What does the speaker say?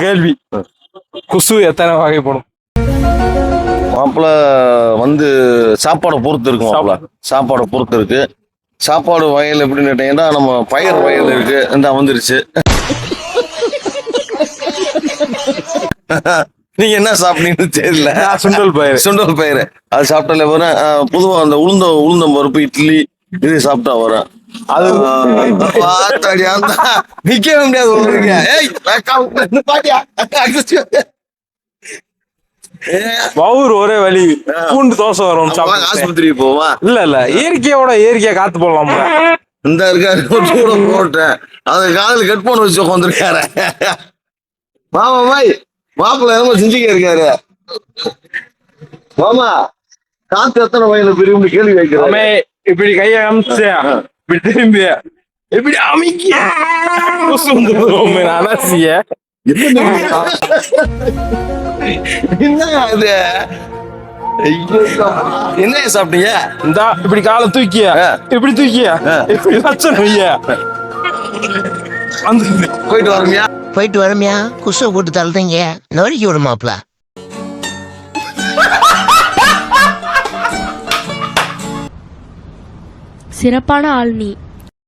கேள்வி, குசு எத்தனை வகைப்படும்? மாப்பிள்ள வந்து சாப்பாடை பொறுத்து இருக்கு. மாப்பிள்ள சாப்பாடை பொறுத்து இருக்கு. சாப்பாடு வகையில் எப்படின்னு கேட்டீங்கன்னா, நம்ம பயிர் வகையில் இருக்கு. இந்த வந்துருச்சு. நீங்க என்ன சாப்பிட்டீங்கன்னு தெரியல. சுண்டல் பயிர் அது சாப்பிட்டாலே வரும். பொதுவா அந்த உளுந்தம் பருப்பு இட்லி இது சாப்பிட்டா வரும். அது நிக்க முடியாது. ஒரே வலி பூண்டு தோசை வரும். ஆஸ்பத்திரிக்கு போவா இல்ல இயற்கையா காத்து போடலாமா? இந்த இருக்காரு போட்டேன். அது காதல் கட் பண்ண வச்சு உட்காந்துருக்காரு. மாமா மாய் மாப்பிள்ள என்னமோ செஞ்சுக்க இருக்காரு. மாமா காத்து எத்தனை வயதுல பெரிய கேள்வி வைக்கிறோமே. இப்படி கைய அமிச்சு இப்படி திரும்பி இப்படி அமைக்க அலசிய என்ன சாப்பிட்டீங்க? இந்தா இப்படி காலை தூக்கிய இப்படி தூக்கிய இப்படி லட்சம் போயிட்டு வரமியா குசை போட்டு தள்ளுறீங்க. நொறுக்கி விடுமாப்ல. சிறப்பான ஆள் நீ.